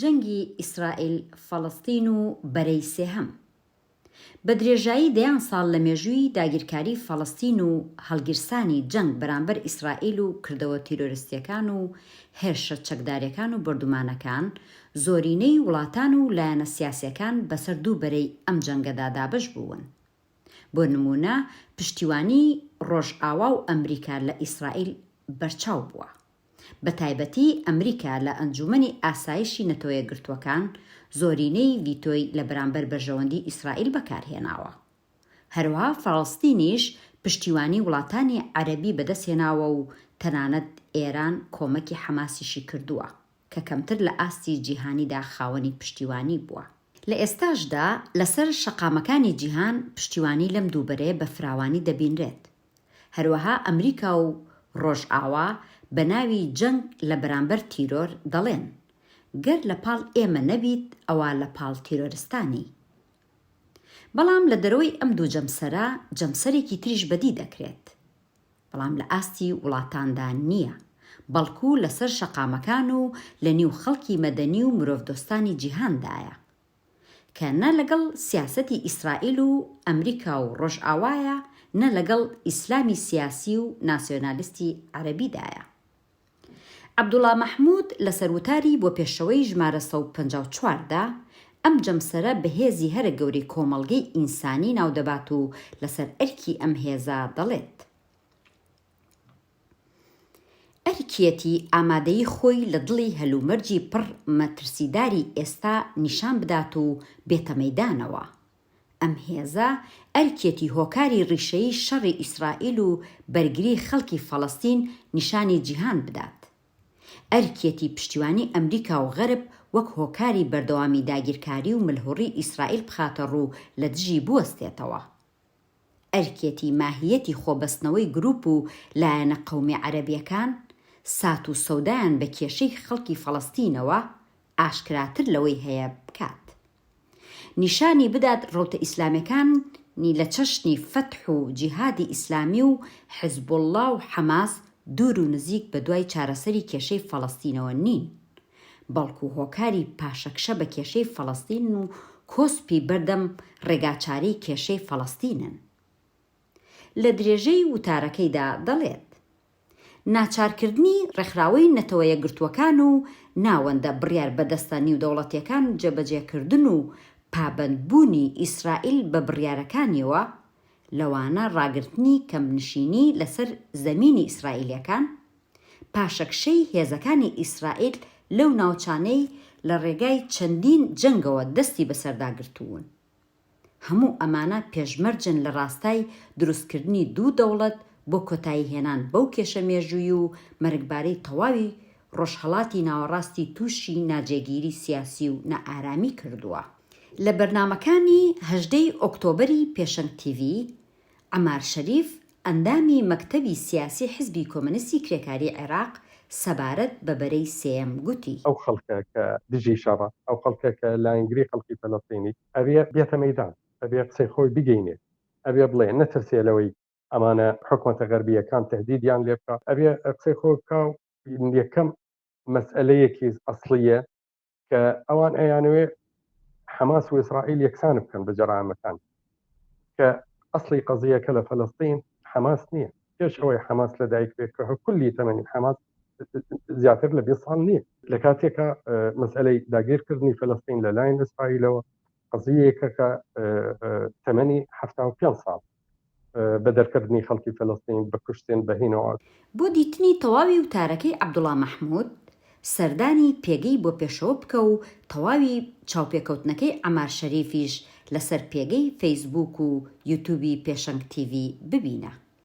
جەنگی ئیسرائیل فەڵەستین و بەرەی سێهەم. بە درێژایی دەیان ساڵ لە مێژووی داگیرکاری فەڵەستین و هەڵگیرسانی جەنگ بەرامبەر ئیسرائیل و کردەوە تیرۆریستیەکان و هێرشە چەکداریەکان و بەردومانەکان، زۆرینەی وڵاتان و لایەنە سیاسیەکان بەسەر دوو بەرەی ئەم جەنگەدا دابەش بوون. بۆ نمونە پشتیوانی ڕۆژئاوا و ئەمریکا لە ئیسرائیل بەرچاو بووە. بە تایبەتی ئەمریکا لە ئەنجومەنی ئاسایشی نەتۆ یەکگرتووەکان زۆرینەی ڤیتۆی لە بەرامبەر بەرژەوەندی ئیسرائیل بەکارهێناوە. هەروەها فەڵەستینیش پشتیوانی وڵاتانی عەرەبی بەدەستهێناوە و تەنانەت ئێران کۆمەکی حەماسیشی کردووە کە کەمتر لە ئاستی جیهانیدا خاوەنی پشتیوانی بووە. لە ئێستاشدا لەسەر شەقامەکانی جیهان پشتیوانی لەم دووبەرەیە بە فراوانی دەبینرێت. هەروەها ئەمریکا و ڕۆژئاوا بە ناوی جەنگ لە بەرامبەر تیرۆر دەڵێن گەر لە پاڵ ئێمە نەبیت ئەوە لە پاڵ تیرۆریستانی. بەڵام لە دەرەوەی ئەم دوو جەمسەرە جەمسەرێکی تریش بەدی دەکرێت، بەڵام لە ئاستی وڵاتاندا نییە، بەڵکو لەسەر شەقامەکان و لە نێو خەڵکی مەدەنی و مرۆڤدۆستانی جیهاندایە کە نە لەگەڵ سیاسەتی ئیسرائیل و ئەمریکا و ڕۆژئاوایە، نە لەگەڵ ئیسلامی سیاسی و ناسیۆنالیستی عەرەبیدایە. عەبدوڵڵا مەحموود لە سەروتاری بۆ پێشەوەی ژمارە 154دا ئەم جەمسەرە بەهێزی هەرە گەورەی کۆمەڵگەی ئینسانی ناودەبات و لەسەر ئەرکی ئەم هێزە دەڵێت ئەرکیەتی ئامادەی خۆی لە دڵی هەلومەرجی پڕ مەترسیداری ئێستا نیشان بدات و بێتە مەیدانەوە. ئەم هێزە ئەرکێتی هۆکاری ڕیشەی شەڕی ئیسرائیل و بەرگری خەڵکی فەڵەستین نیشانی جیهان بدات. ئەرکێتی پشتیوانی ئەمریکا و غەرب وەک هۆکاری بەردەوامی داگیرکاری و ملهوڕی ئیسرائیل بخاتە ڕوو لە دژی بوەستێتەوە. ئەرکێتی ماهیەتی خۆبەستنەوەی گروپ و لایەنە قەومی عەرەبیەکان سات و سەودایان بە کێشەی خەڵکی فەڵەستینەوە ئاشکراتر لەوەی هەیە بکات. نیشانی بدات ڕەوتە ئیسلامیەکانی لە چەشنی فەتح و جیهادی ئیسلامی و حیزبوڵڵا و حەماس دوور و نزیک بە دوای چارەسەری کێشەی فەڵەستینەوە نین، بەڵکو هۆکاری پاشەکشە بە کێشەی فەڵەستین و کۆسپی بەردەم ڕێگاچاری کێشەی فەڵەستینن. لە درێژەی وتارەکەیدا دەڵێت ناچارکردنی ڕێکخراوەی نەتەوە یەکگرتووەکان و ناوەندە بڕیار بەدەستە نێودەوڵەتیەکان جێبەجێکردن و پابەندبوونی ئیسرائیل بە بڕیارەکانیەوە لەوانە ڕاگررتنی کەمنشینی لەسەر زەمینی ئیسرائیلەکان، پاشەکشەی هێزەکانی ئیسرائیل لەو ناوچانەی لە ڕێگای چەندین جەنگەوە دەستی بەسەرداگرتوون. هەموو ئەمانە پێشمەرجن لە ڕاستای دروستکردنی دوو دەوڵەت بۆ کۆتایی هێنان بەو کێشە مێژووی و مەرگبارەی تەواوی ڕۆژهەڵاتی ناوەڕاستی تووشی ناجێگیری سیاسی و نەئارامی کردووە. لە بەرنامەکانی 18 ئۆکتۆبەری پێشەنگ تیڤ عەمار شەریف ئەندامی مەکتەبی سیاسی حیزبی کۆمونیستی کرێکاری عێراق سەبارەت بە بەرەی سێیەم گوتی ئەو خەڵکە کە دژی شەڕە، ئەو خەڵکە کە لاینگری خەڵکی فەلەستینی ئەبێ بێتە مەیدان، ئەبێ قسەی خۆی بگەینێت، ئەبێ بڵێ نەترسێ لەوەی ئەمانە حکومەتە غەربیەکان تهدیدیان لێ بکات، ئەبێ قسەی خۆی بکا و یەکەم مەسئلەیەکی ئەسڵیە کە ئەوان ئەیانوێ حەماس و ئیسرائیل یەکسان بکەن بە جەرائمەکان، کە ئەسڵی قەزیەکە لە فەلەستین حەماس نییە. پێش ئەوەی حەماس لەدایک بێت کە کولی تەمەنی حەماس زیاتر لە 20 ساڵ نییە. لە کاتێکە مەسئلەی داگیرکردنی فەلەستین لەلایەن ئیسرائیلەوە قەزیەیەکە کە تەمەنی 75 ساڵ بە دەرکردنی خەڵکی فەلەستین بە کوشتن بەهینەوە. بۆ دیتنی تەواوی وتارەکەی عەبدوڵڵا مەحموود سەردانی پێگەی بۆ پێشەوە بکە و تەواوی چاوپێکەوتنەکەی عەمار شەریفیش لەسەر پێگەی فەیسبووک و یوتیوبی پێشەنگ تیڤ ببینە.